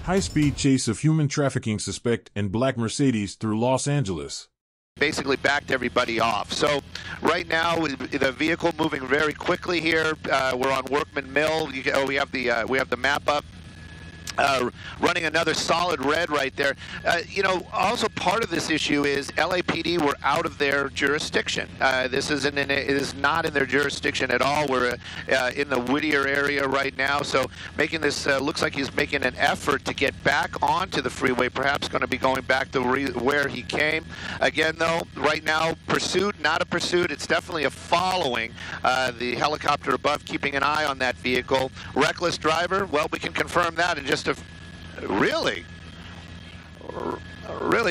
High-speed chase of human trafficking suspect in black Mercedes through Los Angeles. Basically backed everybody off. So right now, the vehicle moving very quickly here. We're on Workman Mill. We have the map up. Running another solid red right there. Also part of this issue is LAPD were out of their jurisdiction. This is not in their jurisdiction at all. We're in the Whittier area right now, so making this looks like he's making an effort to get back onto the freeway, perhaps going to be going back to where he came. Again, though, right now, pursuit, not a pursuit. It's definitely a following. The helicopter above keeping an eye on that vehicle. Reckless driver, well, we can confirm that in just Really?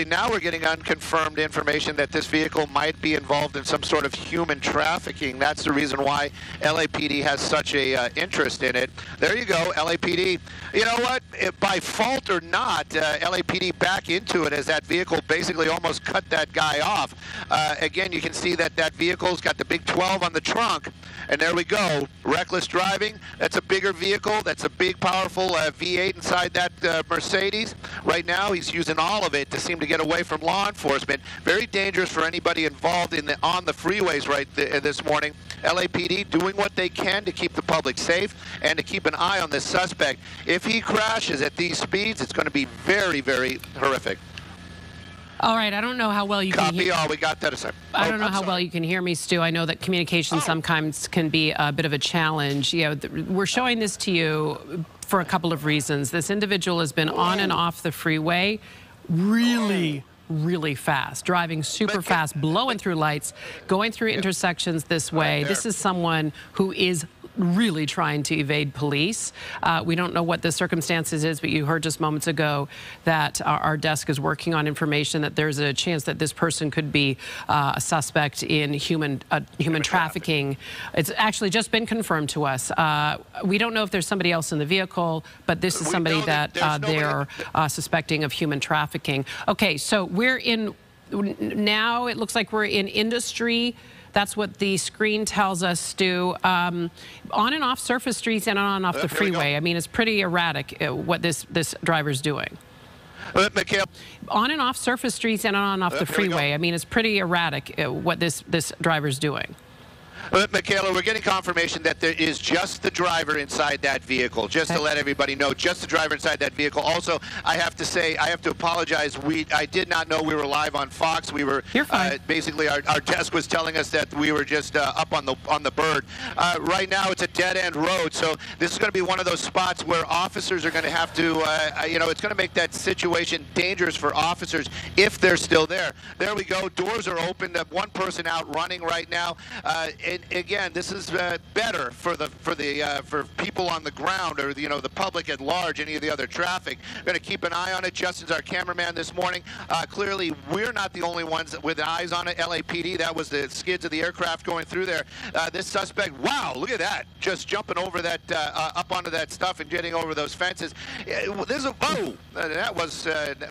Now we're getting unconfirmed information that this vehicle might be involved in some sort of human trafficking. That's the reason why LAPD has such a interest in it. There you go, LAPD. You know what? By fault or not, LAPD back into it as that vehicle basically almost cut that guy off. Again, you can see that that vehicle's got the big 12 on the trunk. And there we go. Reckless driving. That's a bigger vehicle. That's a big, powerful V8 inside that Mercedes. Right now, he's using all of it to seem to get away from law enforcement. Very dangerous for anybody involved on the freeways this morning. LAPD doing what they can to keep the public safe and to keep an eye on this suspect. If he crashes at these speeds, it's going to be very, very horrific. All right, I don't know how well you can hear. Copy all. We got that aside. I don't know how well you can hear me, Stu. I know that communication sometimes can be a bit of a challenge. We're showing this to you for a couple of reasons. This individual has been on and off the freeway really fast, driving super fast, blowing through lights, going through intersections this way. This is someone who is really trying to evade police. We don't know what the circumstances is, but you heard just moments ago that our desk is working on information that there's a chance that this person could be a suspect in human trafficking. It's actually just been confirmed to us. We don't know if there's somebody else in the vehicle, but this is somebody that they're suspecting of human trafficking. Okay, so we're in now. It looks like we're in industry. That's what the screen tells us, Stu. On and off surface streets and on and off the freeway. I mean, it's pretty erratic what this driver's doing. Michaela. On and off surface streets and on and off the freeway. I mean, it's pretty erratic what this driver's doing. Michaela, we're getting confirmation that there is just the driver inside that vehicle. Just to let everybody know, just the driver inside that vehicle. Also, I have to say, I have to apologize. I did not know we were live on Fox. We were basically our desk was telling us that we were just up on the bird. Right now, it's a dead-end road, so this is going to be one of those spots where officers are going to have to, it's going to make that situation dangerous for officers if they're still there. There we go. Doors are open. One person out running right now. And again, this is better for people on the ground or the public at large, any of the other traffic. Going to keep an eye on it. Justin's our cameraman this morning. Clearly, we're not the only ones with eyes on it. LAPD, that was the skids of the aircraft going through there. This suspect, wow, look at that, just jumping over that up onto that stuff and getting over those fences. That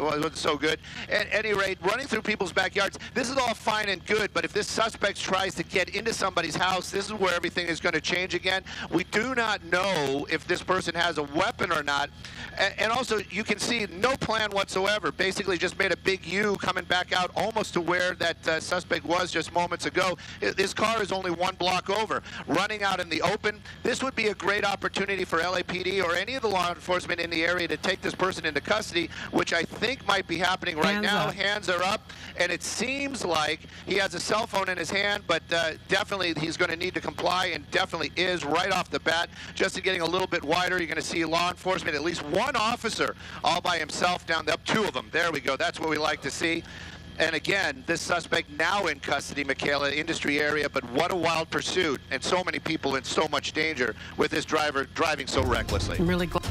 wasn't so good. At any rate, running through people's backyards. This is all fine and good, but if this suspect tries to get into somebody's house, this is where everything is going to change again. We do not know if this person has a weapon or not. And also, you can see no plan whatsoever. Basically just made a big U coming back out almost to where that suspect was just moments ago. His car is only 1 block over. Running out in the open, this would be a great opportunity for LAPD or any of the law enforcement in the area to take this person into custody, which I think might be happening right now. Hands are up, and it seems like he has a cell phone in his hand, but definitely he's going to need to comply, and definitely is right off the bat. Just getting a little bit wider, you're going to see law enforcement, at least one officer all by himself down there. 2 of them. There we go. That's what we like to see. And again, this suspect now in custody, Michaela, industry area, but what a wild pursuit, and so many people in so much danger with this driver driving so recklessly. I'm really glad.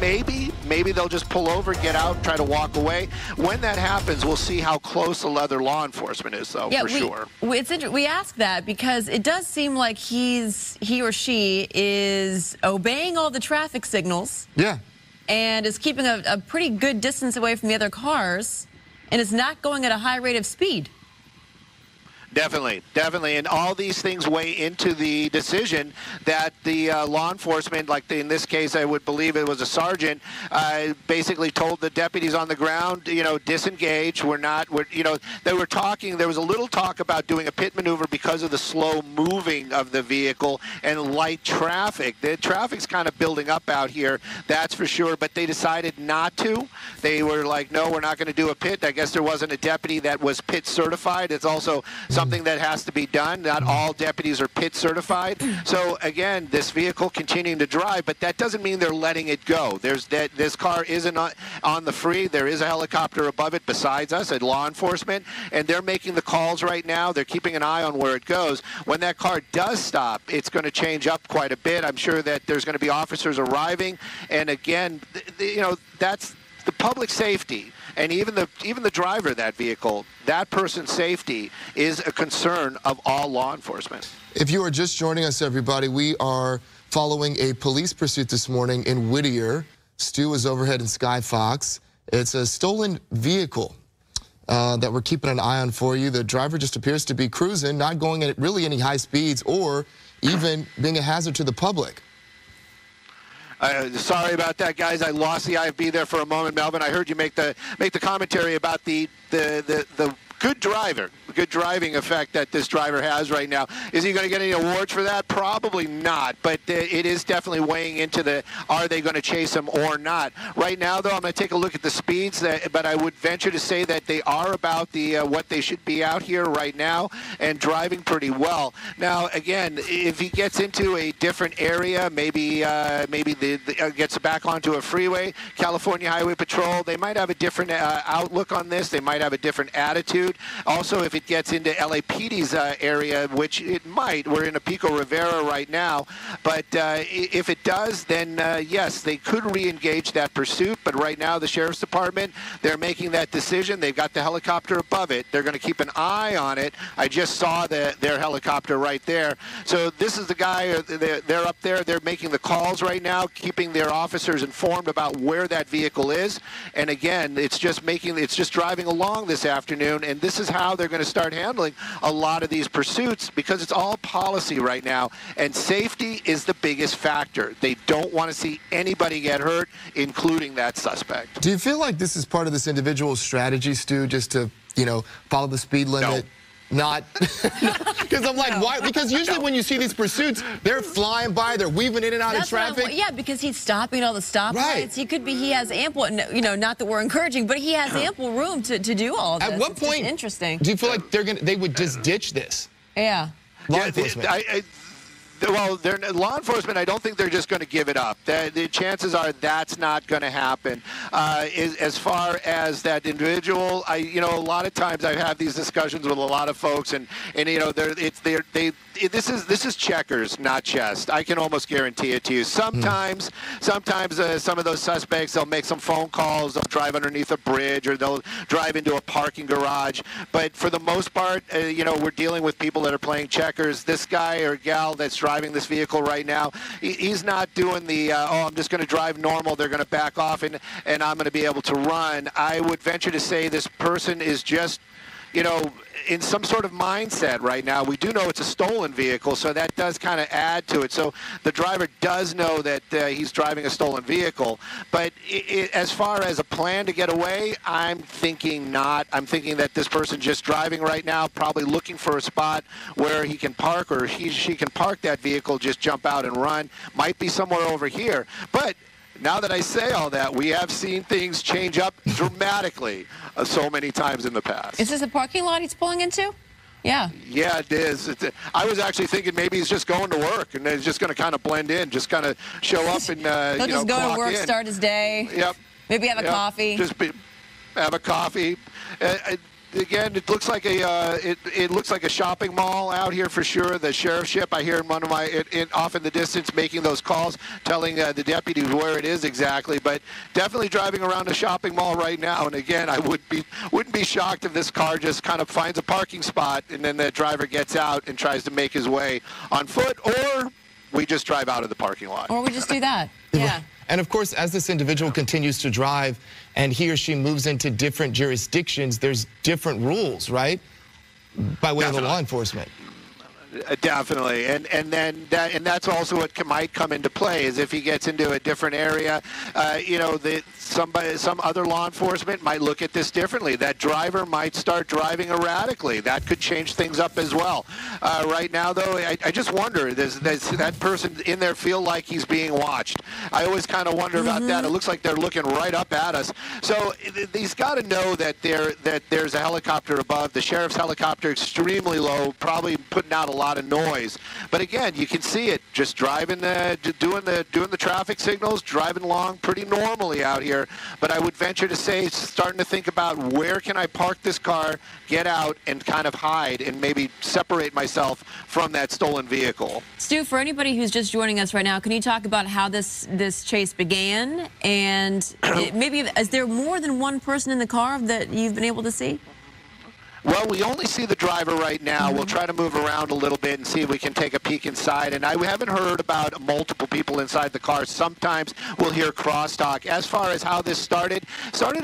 Maybe they'll just pull over, get out, try to walk away. When that happens, we'll see how close the other law enforcement is, though, for sure. We ask that because it does seem like he or she is obeying all the traffic signals. Yeah. And is keeping a pretty good distance away from the other cars, and is not going at a high rate of speed. Definitely, definitely. And all these things weigh into the decision that the law enforcement, like in this case, I would believe it was a sergeant, basically told the deputies on the ground, disengage. They were talking, there was a little talk about doing a pit maneuver because of the slow moving of the vehicle and light traffic. The traffic's kind of building up out here, that's for sure, but they decided not to. They were like, no, we're not going to do a pit. I guess there wasn't a deputy that was pit certified. It's also something that has to be done. Not all deputies are pit certified. So again, this vehicle continuing to drive, but that doesn't mean they're letting it go. This car isn't on the free. There is a helicopter above it besides us at law enforcement, and they're making the calls right now. They're keeping an eye on where it goes. When that car does stop, it's going to change up quite a bit. I'm sure that there's going to be officers arriving, and again, that's the public safety. And even the driver of that vehicle, that person's safety is a concern of all law enforcement. If you are just joining us, everybody, we are following a police pursuit this morning in Whittier. Stu is overhead in Sky Fox. It's a stolen vehicle that we're keeping an eye on for you. The driver just appears to be cruising, not going at really any high speeds or even being a hazard to the public. Sorry about that, guys. I lost the IFB there for a moment, Melvin. I heard you make the commentary about the good driving effect that this driver has right now. Is he going to get any awards for that? Probably not, but it is definitely weighing into are they going to chase him or not. Right now, though, I'm going to take a look at the speeds, but I would venture to say that they are about what they should be out here right now and driving pretty well. Now, again, if he gets into a different area, maybe gets back onto a freeway, California Highway Patrol, they might have a different outlook on this. They might have a different attitude. Also, if it gets into LAPD's area, which it might, we're in a Pico Rivera right now, but if it does, then yes, they could re-engage that pursuit, but right now the Sheriff's Department, they're making that decision. They've got the helicopter above it. They're going to keep an eye on it. I just saw their helicopter right there. So this is the guy, they're up there, they're making the calls right now, keeping their officers informed about where that vehicle is, and again, it's just driving along this afternoon, and this is how they're going to start handling a lot of these pursuits because it's all policy right now, and safety is the biggest factor. They don't want to see anybody get hurt, including that suspect. Do you feel like this is part of this individual's strategy, Stu, just to, follow the speed limit? No. Not because I'm like, why? Because usually when you see these pursuits, they're flying by, they're weaving in and out of traffic. Yeah, because he's stopping all the stoplights. Right. He has ample, not that we're encouraging, but he has ample room to do all this. At what point? Interesting. Do you feel like they would just ditch this? Yeah. Law enforcement. Well, law enforcement, I don't think they're just going to give it up. The chances are that's not going to happen. As far as that individual, a lot of times I have these discussions with a lot of folks, and this is checkers, not chess. I can almost guarantee it to you. Sometimes some of those suspects, they'll make some phone calls, they'll drive underneath a bridge, or they'll drive into a parking garage. But for the most part, we're dealing with people that are playing checkers. This guy or gal that's driving this vehicle right now, he's not doing the, I'm just going to drive normal, they're going to back off, and I'm going to be able to run. I would venture to say this person is just, in some sort of mindset right now. We do know it's a stolen vehicle, so that does kind of add to it. So the driver does know that he's driving a stolen vehicle. But as far as a plan to get away, I'm thinking not. I'm thinking that this person just driving right now, probably looking for a spot where he can park, or she can park that vehicle, just jump out and run. Might be somewhere over here. But now that I say all that, we have seen things change up dramatically so many times in the past. Is this a parking lot he's pulling into? Yeah. Yeah, it is. I was actually thinking maybe he's just going to work and he's just going to kind of blend in, just kind of show up and, He'll just go to work, start his day. Yep. Maybe have a coffee. Have a coffee. Again, it looks like it looks like a shopping mall out here for sure. The sheriff's ship, I hear in off in the distance making those calls, telling the deputies where it is exactly. But definitely driving around a shopping mall right now. And again, I wouldn't be shocked if this car just kind of finds a parking spot and then the driver gets out and tries to make his way on foot, or we just drive out of the parking lot. Or we just do that. Yeah. And of course, as this individual continues to drive and he or she moves into different jurisdictions, there's different rules, right? by way of the law enforcement. Definitely, and that's also what might come into play is if he gets into a different area, some other law enforcement might look at this differently. That driver might start driving erratically. That could change things up as well. Right now, though, I just wonder, does that person in there feel like he's being watched? I always kind of wonder about that. It looks like they're looking right up at us. So he's got to know that there's a helicopter above. The sheriff's helicopter extremely low, probably putting out a lot of noise. But again, you can see it just driving, doing the traffic signals, driving along pretty normally out here. But I would venture to say, starting to think about where can I park this car, get out, and kind of hide and maybe separate myself from that stolen vehicle. Stu, for anybody who's just joining us right now, can you talk about how this chase began? And maybe, is there more than one person in the car that you've been able to see? Well, we only see the driver right now. We'll try to move around a little bit and see if we can take a peek inside. And I haven't heard about multiple people inside the car. Sometimes we'll hear crosstalk. As far as how this started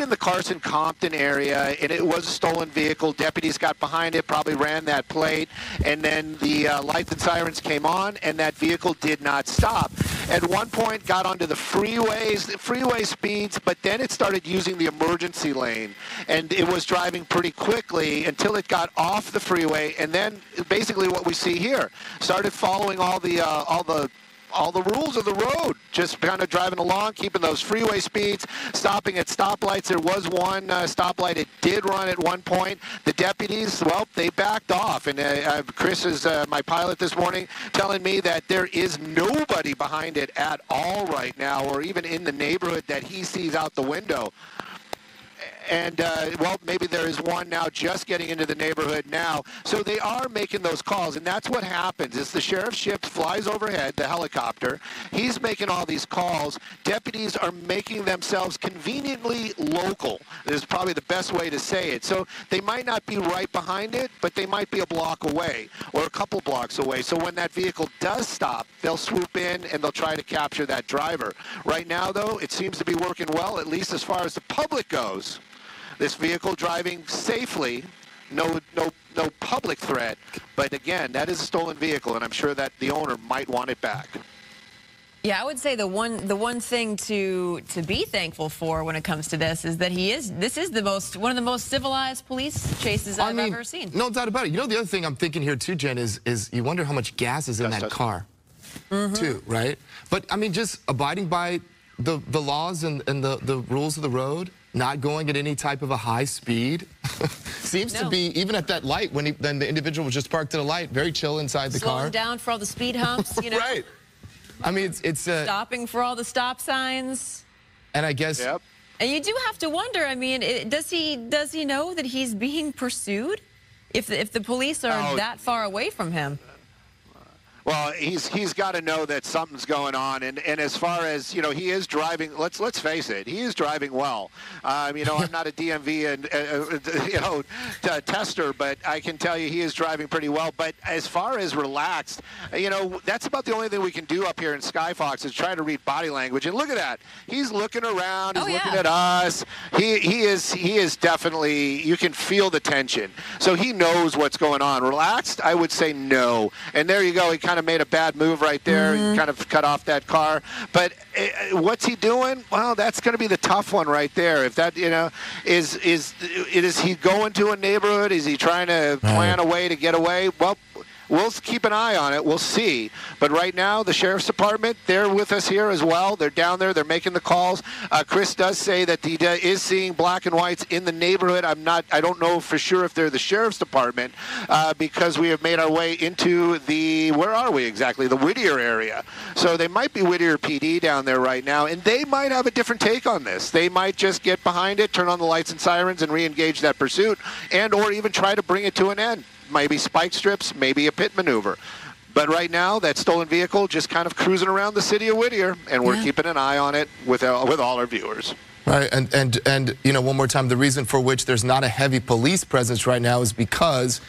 in the Carson-Compton area, and it was a stolen vehicle. Deputies got behind it, probably ran that plate, and then the lights and sirens came on, and that vehicle did not stop. At one point, got onto the freeway speeds, but then it started using the emergency lane, and it was driving pretty quickly until it got off the freeway, and then basically what we see here, started following all the rules of the road, just kind of driving along, keeping those freeway speeds, stopping at stoplights. There was one stoplight it did run at one point. The deputies, well, they backed off, and Chris is my pilot this morning, telling me that there is nobody behind it at all right now, or even in the neighborhood that he sees out the window. And, well, maybe there is one now just getting into the neighborhood now. So they are making those calls, and that's what happens is the sheriff's ship flies overhead, the helicopter. He's making all these calls. Deputies are making themselves conveniently local. Is probably the best way to say it. So they might not be right behind it, but they might be a block away or a couple blocks away. So when that vehicle does stop, they'll swoop in and they'll try to capture that driver. Right now, though, it seems to be working well, at least as far as the public goes. This vehicle driving safely, no public threat. But again, that is a stolen vehicle, and I'm sure that the owner might want it back. Yeah, I would say the one thing to be thankful for when it comes to this is that this is one of the most civilized police chases I've ever seen. No doubt about it. You know, the other thing I'm thinking here too, Jen, is you wonder how much gas is in that car, too, right? But I mean, just abiding by the laws and the rules of the road. Not going at any type of a high speed. Seems to be, even at that light, when the individual was just parked at a light, very chill inside the car. Slowing down for all the speed humps, you know. Right. I mean, it's stopping for all the stop signs. And I guess... Yep. And you do have to wonder, I mean, does he know that he's being pursued? If the police are that far away from him? Well, he's got to know that something's going on, and as far as he is driving. Let's face it, he is driving well. I'm not a DMV and tester, but I can tell you he is driving pretty well. But as far as relaxed, that's about the only thing we can do up here in Sky Fox is try to read body language. And look at that, he's looking around, he's looking at us. He is definitely. You can feel the tension, so he knows what's going on. Relaxed, I would say no. And there you go. He kind of made a bad move right there. He kind of cut off that car. But what's he doing? Well, that's going to be the tough one right there. If that, is he going to a neighborhood? Is he trying to plan a way to get away? Well, we'll keep an eye on it. We'll see. But right now, the Sheriff's Department, they're with us here as well. They're down there. They're making the calls. Chris does say that he is seeing black and whites in the neighborhood. I don't know for sure if they're the Sheriff's Department because we have made our way into where are we exactly? The Whittier area. So they might be Whittier PD down there right now, and they might have a different take on this. They might just get behind it, turn on the lights and sirens, and re-engage that pursuit, or even try to bring it to an end. Maybe spike strips, maybe a pit maneuver. But right now, that stolen vehicle just kind of cruising around the city of Whittier, and we're keeping an eye on it with all our viewers. Right, and one more time, the reason for which there's not a heavy police presence right now is because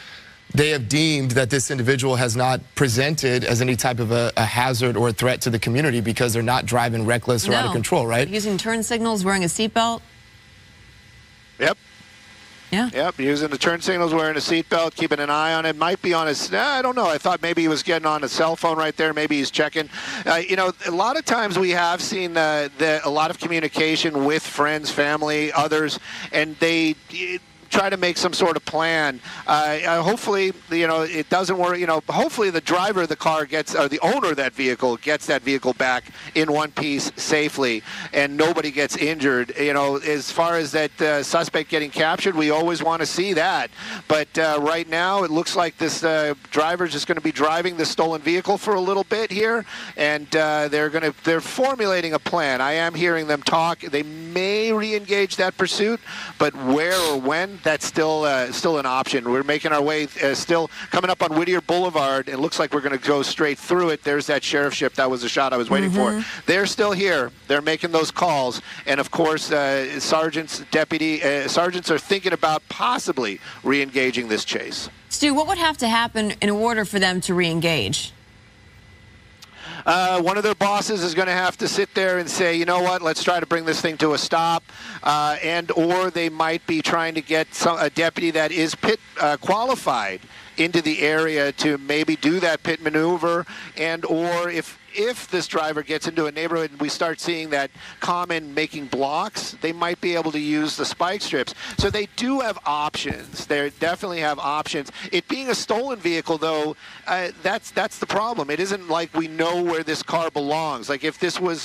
they have deemed that this individual has not presented as any type of a hazard or a threat to the community because they're not driving reckless or out of control, right? Using turn signals, wearing a seatbelt. Yep. Yeah. Yep, using the turn signals, wearing a seatbelt, keeping an eye on it. Might be on his, I don't know. I thought maybe he was getting on a cell phone right there. Maybe he's checking. You know, a lot of times we have seen a lot of communication with friends, family, others, and they try to make some sort of plan. Hopefully, you know, it doesn't work. You know, hopefully the driver of the car gets, or the owner of that vehicle gets that vehicle back in one piece safely, and nobody gets injured. You know, as far as that suspect getting captured, we always want to see that. But right now, it looks like this driver is just going to be driving the stolen vehicle for a little bit here, and they're formulating a plan. I am hearing them talk. They may re-engage that pursuit, but where or when, that's still an option. We're making our way, still coming up on Whittier Boulevard. It looks like we're going to go straight through it. There's that sheriff's ship. That was the shot I was waiting for. They're still here. They're making those calls. And, of course, sergeants are thinking about possibly re-engaging this chase. Stu, what would have to happen in order for them to re-engage? One of their bosses is going to have to sit there and say, you know what, let's try to bring this thing to a stop, or they might be trying to get a deputy that is pit qualified into the area to maybe do that pit maneuver, and or if this driver gets into a neighborhood and we start seeing that common making blocks, they might be able to use the spike strips. So they do have options. They definitely have options. It being a stolen vehicle, though, that's the problem. It isn't like we know where this car belongs. Like if this was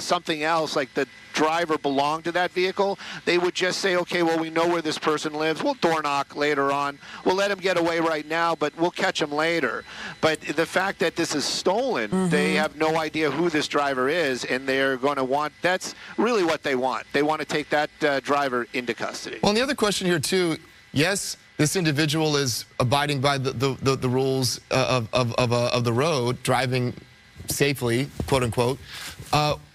something else, like the driver belonged to that vehicle, they would just say, okay, well, we know where this person lives. We'll door knock later on. We'll let him get away right now, but we'll catch him later. But the fact that this is stolen, they have no idea who this driver is, and they're going to want, that's really what they want. They want to take that driver into custody. Well, and the other question here, too, yes, this individual is abiding by the rules of the road, driving safely, quote unquote.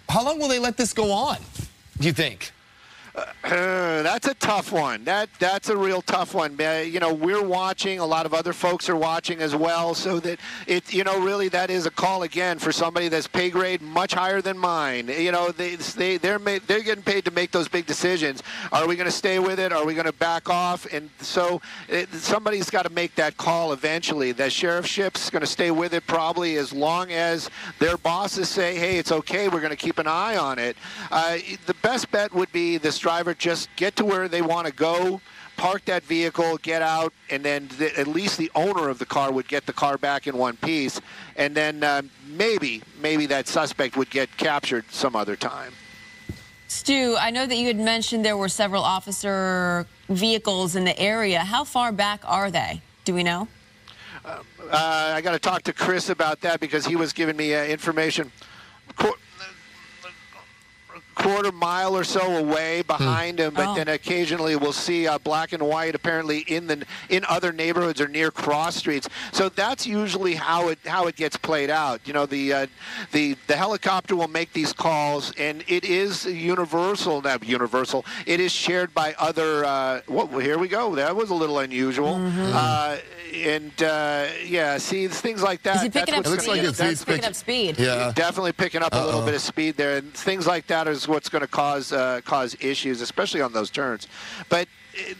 How long will they let this go on, do you think? That's a tough one. That's a real tough one. You know, we're watching. A lot of other folks are watching as well. So that it, you know, really that is a call again for somebody that's pay grade much higher than mine. You know, they're getting paid to make those big decisions. Are we going to stay with it? Are we going to back off? And so somebody's got to make that call eventually. The sheriff's ship's going to stay with it probably as long as their bosses say, hey, it's okay. We're going to keep an eye on it. The best bet would be this driver just get to where they want to go, park that vehicle, get out, and then at least the owner of the car would get the car back in one piece, and then maybe that suspect would get captured some other time. Stu, I know that you had mentioned there were several officer vehicles in the area. How far back are they? Do we know? I got to talk to Chris about that because he was giving me information. Quarter mile or so away behind him, but then occasionally we'll see black and white apparently in other neighborhoods or near cross streets. So that's usually how it gets played out. You know, the helicopter will make these calls, and it is universal. Not universal. It is shared by other. Here we go. That was a little unusual. Yeah, see things like that. Is he picking up speed? It looks like it's picking up speed. Yeah, definitely picking up a little bit of speed there, and things like that is what's going to cause issues, especially on those turns. But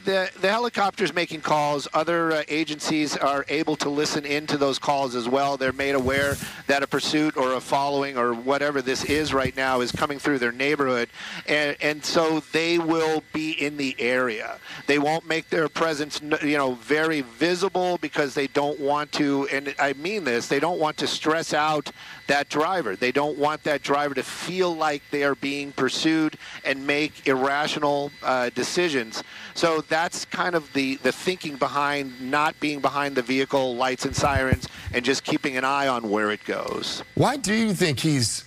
the helicopter's making calls. Other agencies are able to listen into those calls as well. They're made aware that a pursuit or a following or whatever this is right now is coming through their neighborhood, and so they will be in the area. They won't make their presence, you know, very visible because they don't want to, and I mean this, they don't want to stress out that driver. They don't want that driver to feel like they are being pursued and make irrational decisions. So that's kind of the thinking behind not being behind the vehicle, lights and sirens, and just keeping an eye on where it goes. Why do you think he's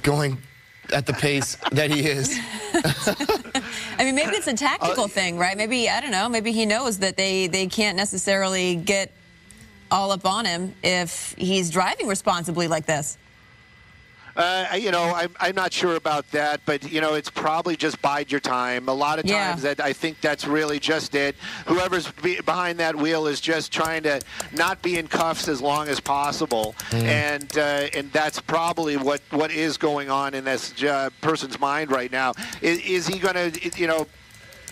going at the pace that he is? I mean, maybe it's a tactical thing, right? Maybe, I don't know, maybe he knows that they can't necessarily get all up on him if he's driving responsibly like this. You know, I'm not sure about that, but, you know, it's probably just bide your time. A lot of times that I think that's really just it. Whoever's behind that wheel is just trying to not be in cuffs as long as possible. And that's probably what is going on in this person's mind right now. Is he going to, you know,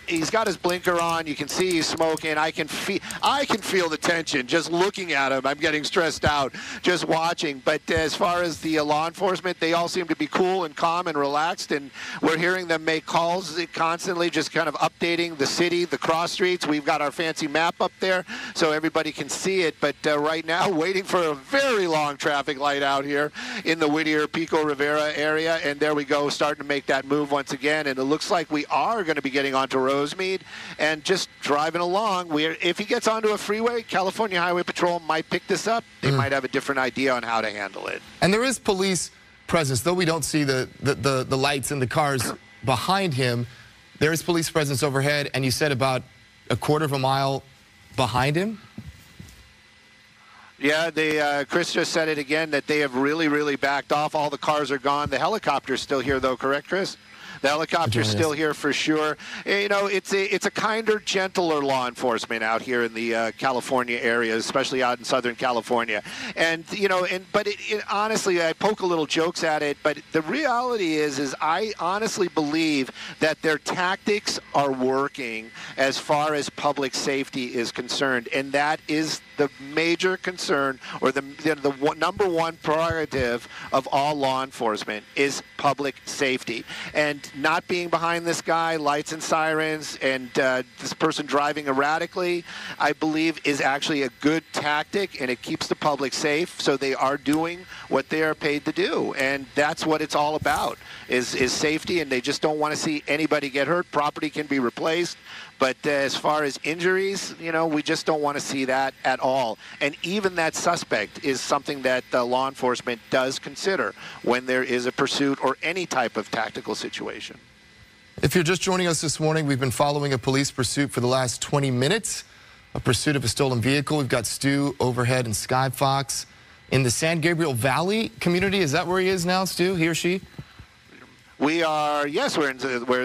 he's got his blinker on. You can see he's smoking. I can feel the tension just looking at him. I'm getting stressed out just watching. But as far as the law enforcement, they all seem to be cool and calm and relaxed, and we're hearing them make calls constantly, just kind of updating the city, the cross streets. We've got our fancy map up there so everybody can see it. But right now, waiting for a very long traffic light out here in the Whittier, Pico Rivera area, and there we go, starting to make that move once again. And it looks like we are going to be getting onto Rosemead and just driving along. If he gets onto a freeway, California Highway Patrol might pick this up. They might have a different idea on how to handle it. And there is police presence, though we don't see the lights and the cars behind him. There is police presence overhead, and you said about a quarter of a mile behind him? Yeah, Chris just said it again, that they have really, really backed off. All the cars are gone. The helicopter's still here, though, correct, Chris? The helicopter's still here for sure. You know, it's a kinder, gentler law enforcement out here in the California area, especially out in Southern California. And you know, but honestly, I poke a little jokes at it, but the reality is I honestly believe that their tactics are working as far as public safety is concerned, and that is the major concern, or the number one prerogative of all law enforcement is public safety. And not being behind this guy, lights and sirens, and this person driving erratically, I believe is actually a good tactic, and it keeps the public safe. So they are doing what they are paid to do, and that's what it's all about, is safety, and they just don't want to see anybody get hurt. Property can be replaced. But as far as injuries, you know, we just don't want to see that at all. And even that suspect is something that law enforcement does consider when there is a pursuit or any type of tactical situation. If you're just joining us this morning, we've been following a police pursuit for the last 20 minutes, a pursuit of a stolen vehicle. We've got Stu overhead in Sky Fox in the San Gabriel Valley community. Is that where he is now, Stu, he or she? We are, yes, we're in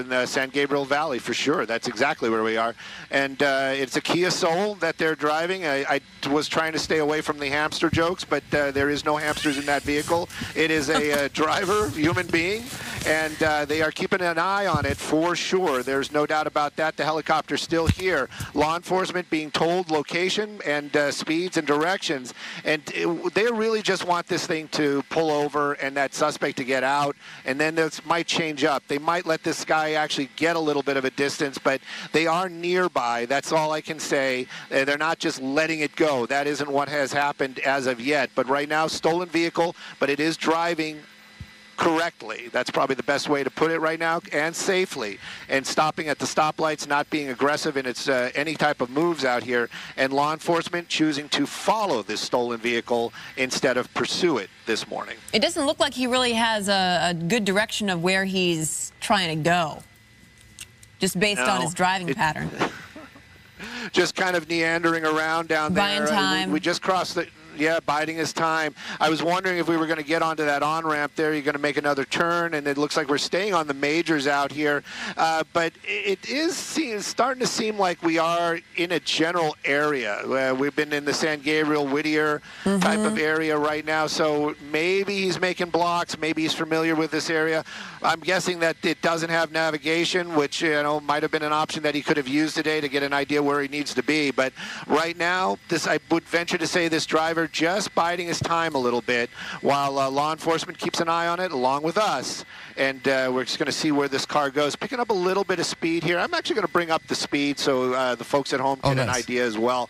the San Gabriel Valley for sure. That's exactly where we are. And it's a Kia Soul that they're driving. I was trying to stay away from the hamster jokes, but there is no hamsters in that vehicle. It is a driver, human being, and they are keeping an eye on it for sure. There's no doubt about that. The helicopter's still here. Law enforcement being told location and speeds and directions, and they really just want this thing to pull over and that suspect to get out, and then this might change up. They might let this guy actually get a little bit of a distance, but they are nearby. That's all I can say. They're not just letting it go. That isn't what has happened as of yet. But right now, stolen vehicle, but it is driving correctly. That's probably the best way to put it right now, and safely, and stopping at the stoplights, not being aggressive in its any type of moves out here, and law enforcement choosing to follow this stolen vehicle instead of pursue it this morning. It doesn't look like he really has a good direction of where he's trying to go, just based on his driving pattern. Just kind of meandering around down there. Buying time. We just crossed the... Yeah, biding his time. I was wondering if we were going to get onto that on-ramp there. You're going to make another turn, and it looks like we're staying on the majors out here. But it is starting to seem like we are in a general area. We've been in the San Gabriel, Whittier type of area right now, so maybe he's making blocks. Maybe he's familiar with this area. I'm guessing that it doesn't have navigation, which, you know, might have been an option that he could have used today to get an idea where he needs to be. But right now, I would venture to say this driver just biding his time a little bit while law enforcement keeps an eye on it along with us, and we're just going to see where this car goes, picking up a little bit of speed here. I'm actually going to bring up the speed so the folks at home get an idea as well.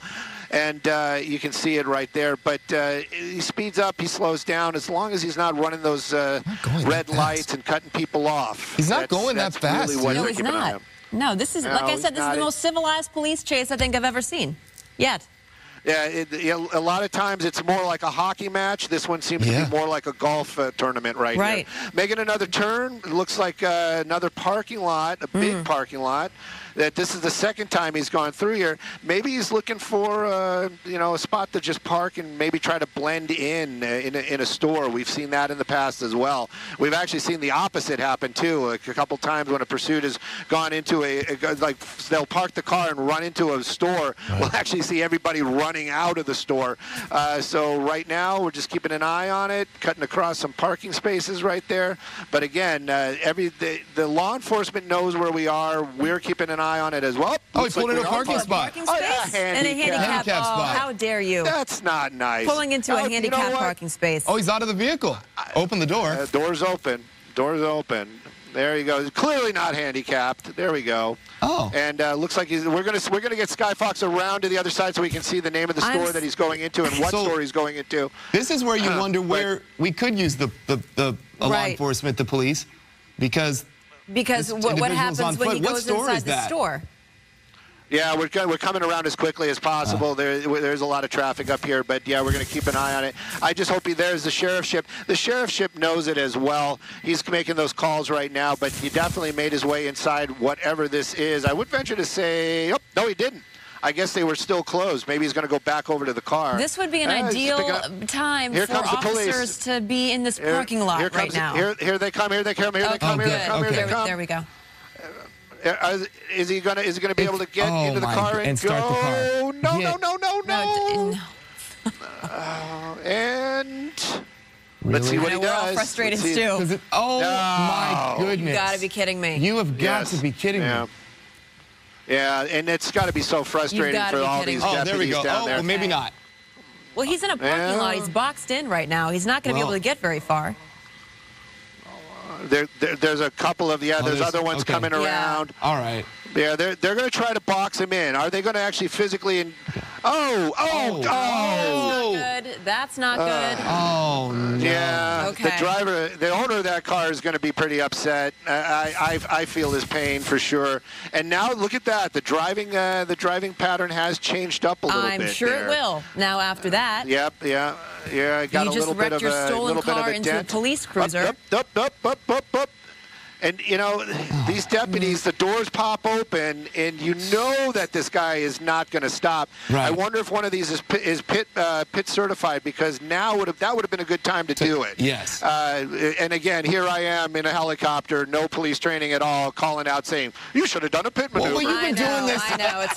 And you can see it right there. But he speeds up, he slows down, as long as he's not running those red lights and cutting people off. He's not going that fast. Really what No, they're he's keeping an eye not. on. No, this is, like I said, this is the most civilized police chase I think I've ever seen yet. Yeah, a lot of times it's more like a hockey match. This one seems to be more like a golf tournament right here. Making another turn. It looks like another parking lot, a big parking lot. That this is the second time he's gone through here. Maybe he's looking for you know, a spot to just park and maybe try to blend in a store. We've seen that in the past as well. We've actually seen the opposite happen too. A couple times when a pursuit has gone into like they'll park the car and run into a store. We'll actually see everybody run running out of the store. So right now, we're just keeping an eye on it, cutting across some parking spaces right there. But again, the law enforcement knows where we are. We're keeping an eye on it as well. Oh, he pulled into a parking spot. Parking space? And a handicap spot. How dare you? That's not nice. Pulling into a handicapped parking space. Oh, he's out of the vehicle. Open the door. Door's open. Door's open. There you go. Clearly not handicapped. There we go. Oh. And looks like we're gonna get Sky Fox around to the other side so we can see the name of the store that he's going into and what store he's going into. This is where you wonder where we could use the law enforcement, the police, because what happens when he goes inside the store? Yeah, we're coming around as quickly as possible. There's a lot of traffic up here, but yeah, we're going to keep an eye on it. I just hope there's the sheriff's ship. The sheriff's ship knows it as well. He's making those calls right now, but he definitely made his way inside whatever this is. I would venture to say, oh, no, he didn't. I guess they were still closed. Maybe he's going to go back over to the car. This would be an ideal time for officers to be in this parking lot right now. Here they come. Here they come. Here they come. Here they come. Here they come. There we go. Is he gonna be able to get into the car and start the car? No. And let's see what he does. We're all frustrated too. Oh my goodness! You got to be kidding me. You have got to be kidding me. Yeah, and it's got to be so frustrating for all these deputies down there. Well, maybe not. Well, he's in a parking lot. He's boxed in right now. He's not going to be able to get very far. There's a couple of there's other ones coming around. All right. Yeah, they're going to try to box him in. Are they going to actually physically? That's not good. Oh no. Yeah. Okay. The owner of that car is going to be pretty upset. I feel his pain for sure. And now look at that. The driving pattern has changed up a little bit. I'm sure it will. Now after that. Yep. Yeah. Yeah. Got you a little bit of a You just wrecked your stolen car into a police cruiser. Up. And, you know, these deputies, the doors pop open, and you know that this guy is not going to stop. Right. I wonder if one of these is pit certified, because now that would have been a good time to do it. Yes. And, again, here I am in a helicopter, no police training at all, calling out saying, you should have done a pit maneuver. Well, you've been doing this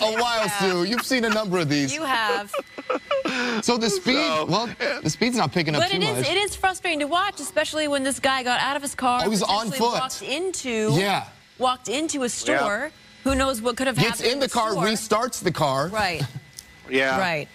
a while, Sue. You've seen a number of these. You have. So the speed, the speed's not picking up too much. But it is frustrating to watch, especially when this guy got out of his car. Oh, he's on foot. Walked into a store. Who knows what could have happened? Gets in the car, restarts the car. Right. Yeah. Right.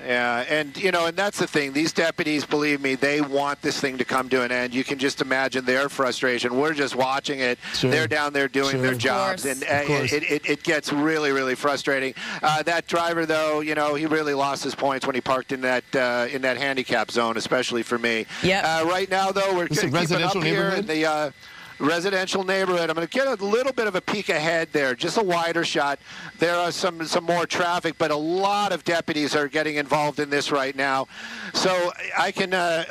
Yeah, and, you know, and that's the thing. These deputies, believe me, they want this thing to come to an end. You can just imagine their frustration. We're just watching it. Sure. They're down there doing their jobs, and it gets really, really frustrating. That driver, though, you know, he really lost his points when he parked in that handicap zone, especially for me. Yeah. Right now, though, we're keeping up here in the residential neighborhood. I'm going to get a little bit of a peek ahead there, just a wider shot. There are some more traffic, but a lot of deputies are getting involved in this right now. So I can I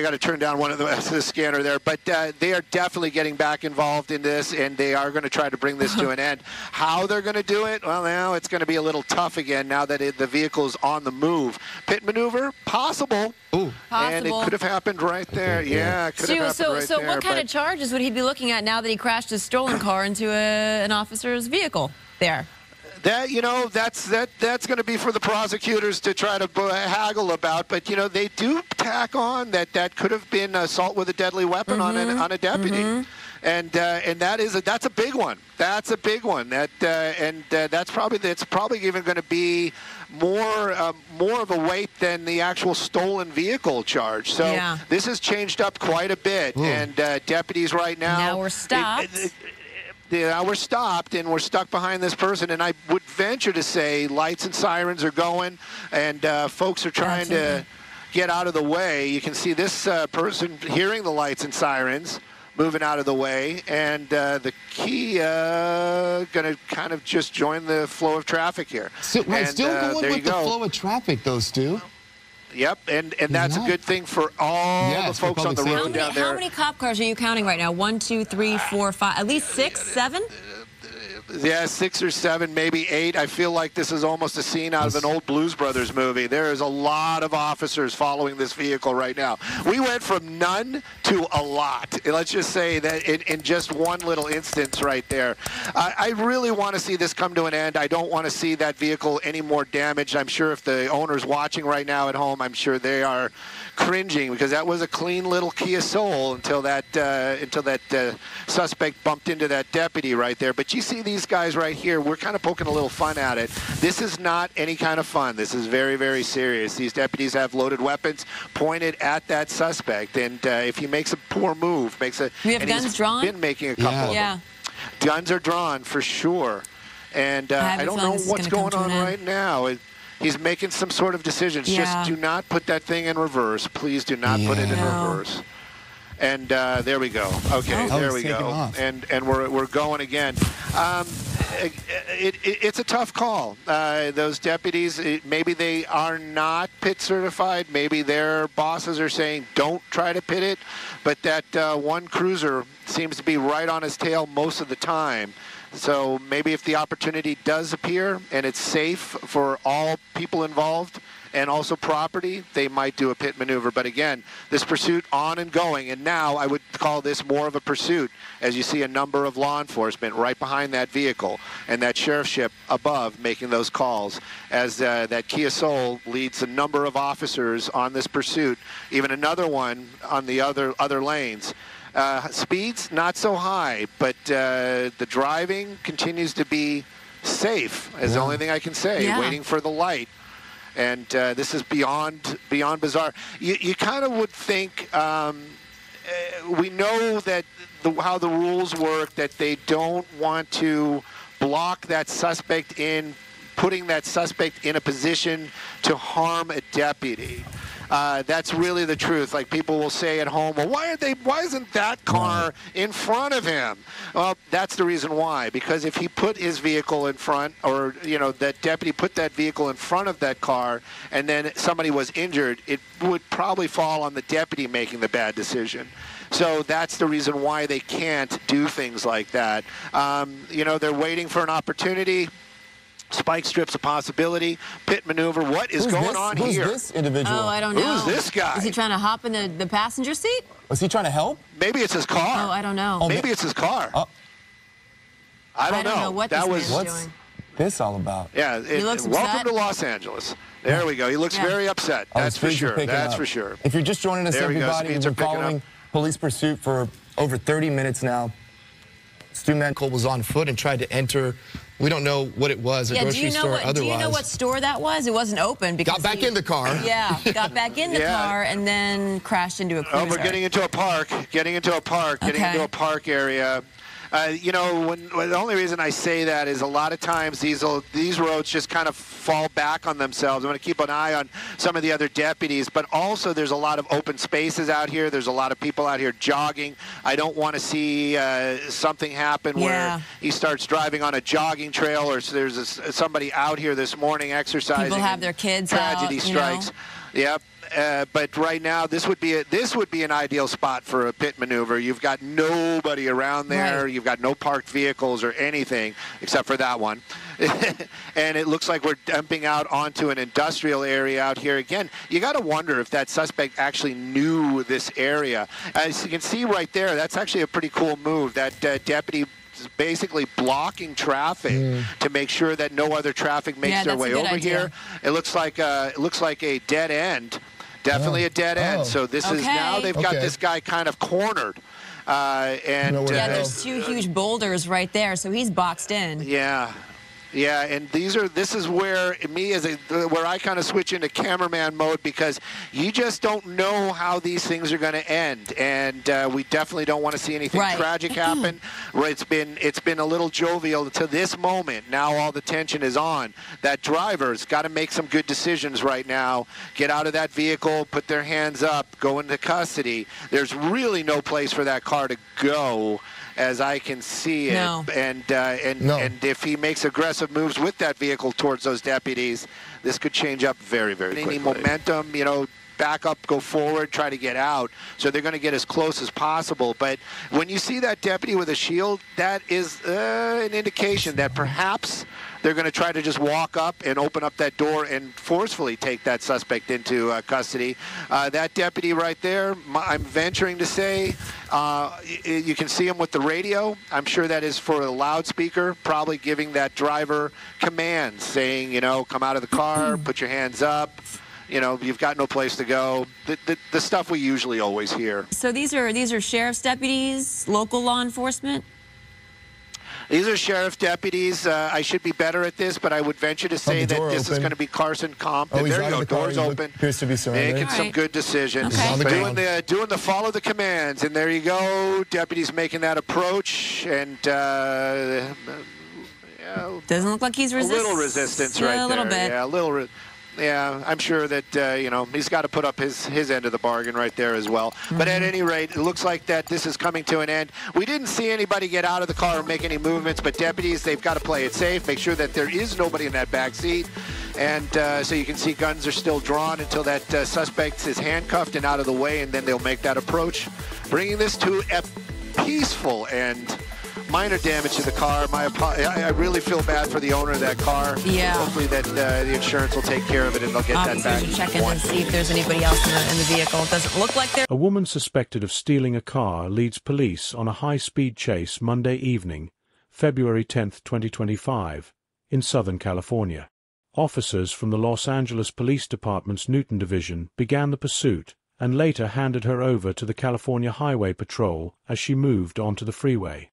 got to turn down one of the scanner there, but they are definitely getting back involved in this, and they are going to try to bring this to an end. How they're going to do it? Well, now it's going to be a little tough again now that the vehicle is on the move. Pit maneuver, possible. Ooh. And it could have happened right there. Yeah, it could have happened right there. So what kind of charges would he be looking at now that he crashed his stolen car into an officer's vehicle there? That, you know, that's going to be for the prosecutors to try to haggle about. But, you know, they do tack on that could have been assault with a deadly weapon on a deputy. And that's a big one. That's a big one. That's probably even going to be more of a weight than the actual stolen vehicle charge. So this has changed up quite a bit. And deputies right now we're stopped. Now we're stopped, and we're stuck behind this person. And I would venture to say lights and sirens are going, and folks are trying to get out of the way. You can see this person hearing the lights and sirens, moving out of the way, and the Kia going to kind of just join the flow of traffic here. So, still going with the flow of traffic, though, Stu. Yep, and that's a good thing for all the folks on the road down there. How many cop cars are you counting right now? 1, 2, 3, 4, 5, at least 6, 7? Yeah, 6 or 7, maybe 8. I feel like this is almost a scene out of an old Blues Brothers movie. There is a lot of officers following this vehicle right now. We went from none to a lot. Let's just say that in just one little instance right there. I really want to see this come to an end. I don't want to see that vehicle any more damaged. I'm sure if the owner's watching right now at home, I'm sure they are cringing because that was a clean little Kia Soul until that suspect bumped into that deputy right there. But you see these guys right here, we're kind of poking a little fun at it. This is not any kind of fun. This is very, very serious. These deputies have loaded weapons pointed at that suspect, and if he makes a poor move, we have guns drawn. Been making a couple of them. Guns are drawn for sure, and I don't know what's going on right now. He's making some sort of decisions. Just do not put that thing in reverse. Please do not put it in reverse. And there we go. Okay, there we go. And we're going again. It's a tough call. Those deputies, maybe they are not pit certified. Maybe their bosses are saying don't try to pit it. But that one cruiser seems to be right on his tail most of the time. So maybe if the opportunity does appear and it's safe for all people involved and also property, they might do a pit maneuver. But again, this pursuit on and going, and now I would call this more of a pursuit as you see a number of law enforcement right behind that vehicle and that sheriff's ship above making those calls as that Kia Soul leads a number of officers on this pursuit, even another one on the other lanes. Speeds not so high, but the driving continues to be safe, is the only thing I can say, waiting for the light. And this is beyond bizarre. You kind of would think, we know that how the rules work, that they don't want to block that suspect in putting that suspect in a position to harm a deputy. That's really the truth. Like people will say at home, well, why isn't that car in front of him? Well, that's the reason why. Because if he put his vehicle in front, or that deputy put that vehicle in front of that car, and then somebody was injured, it would probably fall on the deputy making the bad decision. So that's the reason why they can't do things like that. They're waiting for an opportunity. Spike strip's a possibility. Pit maneuver. What is going on here? Who's this individual? Oh, I don't know. Who's this guy? Is he trying to hop in the passenger seat? Was he trying to help? Maybe it's his car. Oh, I don't know. Maybe it's his car. I don't know what that this was. man's doing. This all about? Yeah. He looks upset. Welcome to Los Angeles. There we go. He looks very upset. That's for sure. That's for sure. If you're just joining us, everybody, we've been following police pursuit for over 30 minutes now. Stu Mankel was on foot and tried to enter. We don't know what it was, a grocery store or otherwise. Do you know what store that was? It wasn't open because got back in the car. Yeah, got back in the car and then crashed into a cruiser. Oh, we're getting into a park. Getting into a park area. The only reason I say that is a lot of times these roads just kind of fall back on themselves. I'm going to keep an eye on some of the other deputies, but also there's a lot of open spaces out here. There's a lot of people out here jogging. I don't want to see something happen where he starts driving on a jogging trail, or there's somebody out here this morning exercising. People have their kids tragedy out, strikes. Yep. But right now, this would be an ideal spot for a pit maneuver. You've got nobody around there. Right. You've got no parked vehicles or anything except for that one. And it looks like we're dumping out onto an industrial area out here. Again, you got to wonder if that suspect actually knew this area. As you can see right there, that's actually a pretty cool move. That deputy is basically blocking traffic to make sure that no other traffic makes their way over here. It looks like a dead end. Definitely a dead end. So this is now they've got this guy kind of cornered. There's two huge boulders right there, so he's boxed in. Yeah, and this is where where I kind of switch into cameraman mode, because you just don't know how these things are going to end, and we definitely don't want to see anything tragic happen. It's been a little jovial to this moment. Now all the tension is on. That driver's got to make some good decisions right now. Get out of that vehicle, put their hands up, go into custody. There's really no place for that car to go, as I can see it. And if he makes aggressive moves with that vehicle towards those deputies, this could change up very, very quickly. Any momentum, back up, go forward, try to get out. So they're going to get as close as possible. But when you see that deputy with a shield, that is an indication that perhaps they're going to try to just walk up and open up that door and forcefully take that suspect into custody. That deputy right there, I'm venturing to say, you can see him with the radio. I'm sure that is for a loudspeaker, probably giving that driver commands, saying, you know, come out of the car, put your hands up. You know, you've got no place to go. The stuff we usually always hear. So these are sheriff's deputies, local law enforcement? These are sheriff deputies. I should be better at this, but I would venture to say that this is going to be Carson Compton. Oh, there you go. Doors open. Appears to be surrendered. Making some good decisions. Okay. Doing the follow the commands, and there you go. Deputies making that approach, and yeah, doesn't look like he's resisting. A little resistance right there. A little bit. Yeah, a little. Yeah, I'm sure that, you know, he's got to put up his end of the bargain right there as well. But at any rate, it looks like that this is coming to an end. We didn't see anybody get out of the car or make any movements, but deputies, they've got to play it safe, make sure that there is nobody in that back seat. And so you can see guns are still drawn until that suspect is handcuffed and out of the way, and then they'll make that approach, bringing this to a peaceful end. Minor damage to the car. I really feel bad for the owner of that car. Yeah. Hopefully that the insurance will take care of it and they'll get that back. Officers are checking and see if there's anybody else in the vehicle. It doesn't look like there. A woman suspected of stealing a car leads police on a high-speed chase Monday evening, February 10, 2025, in Southern California. Officers from the Los Angeles Police Department's Newton Division began the pursuit and later handed her over to the California Highway Patrol as she moved onto the freeway.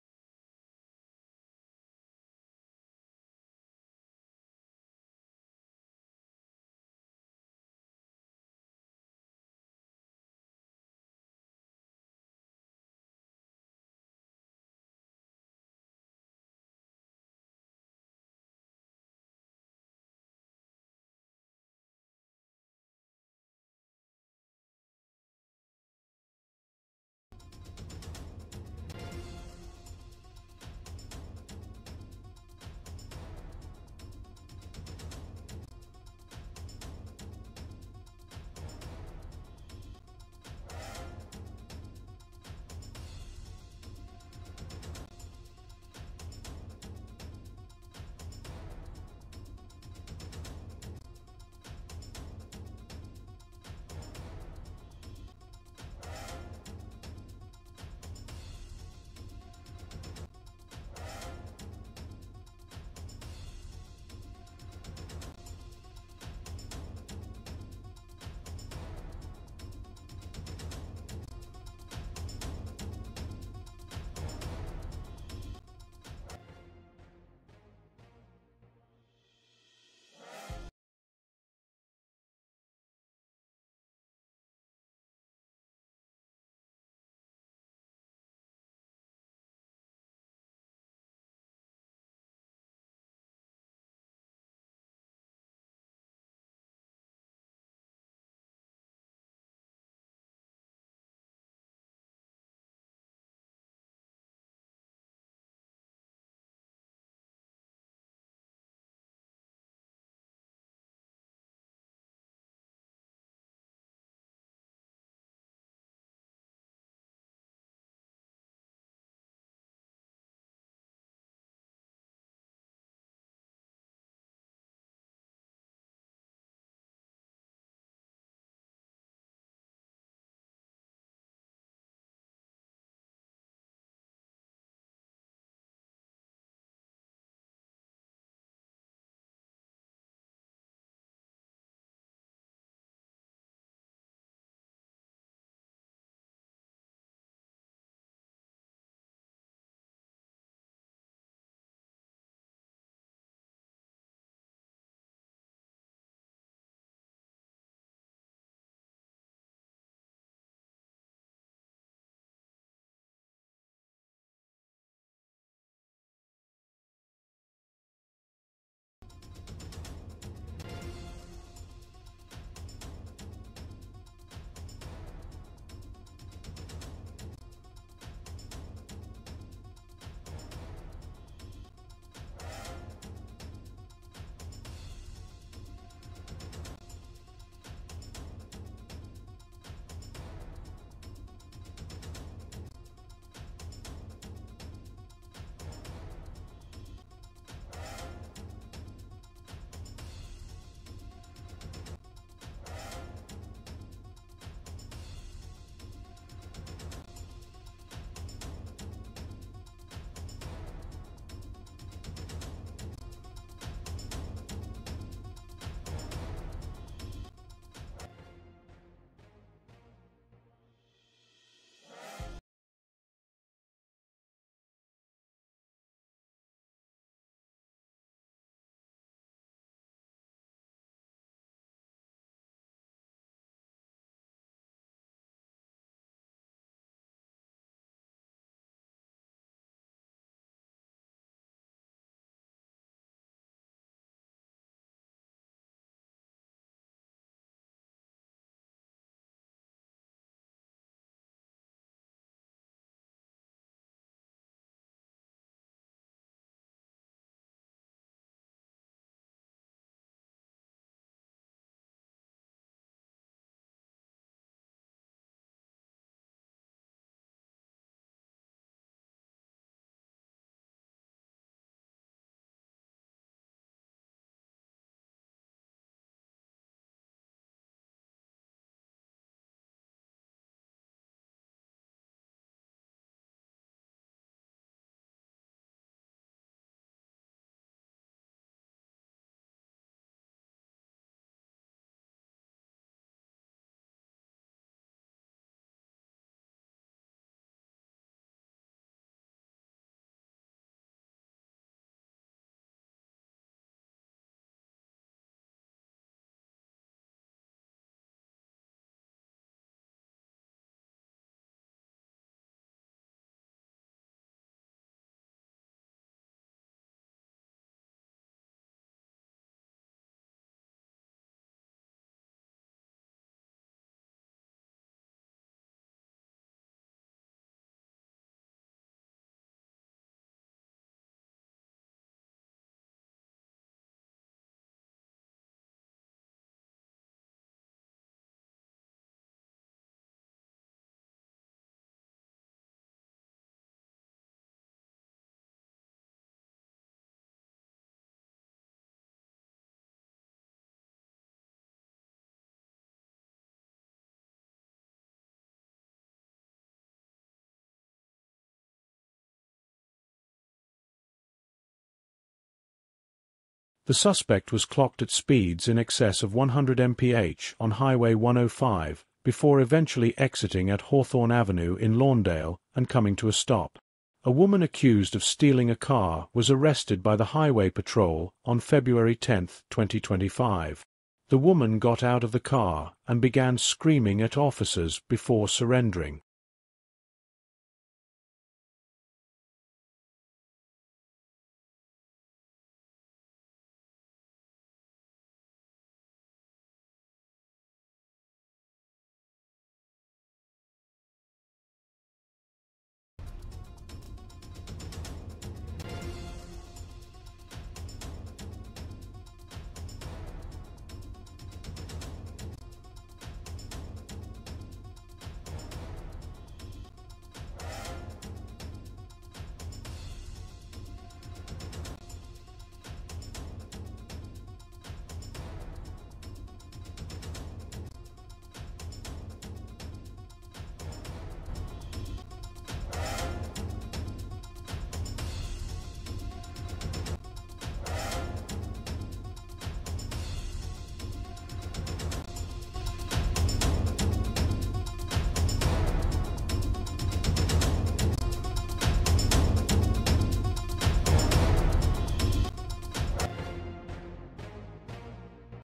The suspect was clocked at speeds in excess of 100 mph on Highway 105 before eventually exiting at Hawthorne Avenue in Lawndale and coming to a stop. A woman accused of stealing a car was arrested by the Highway Patrol on February 10, 2025. The woman got out of the car and began screaming at officers before surrendering.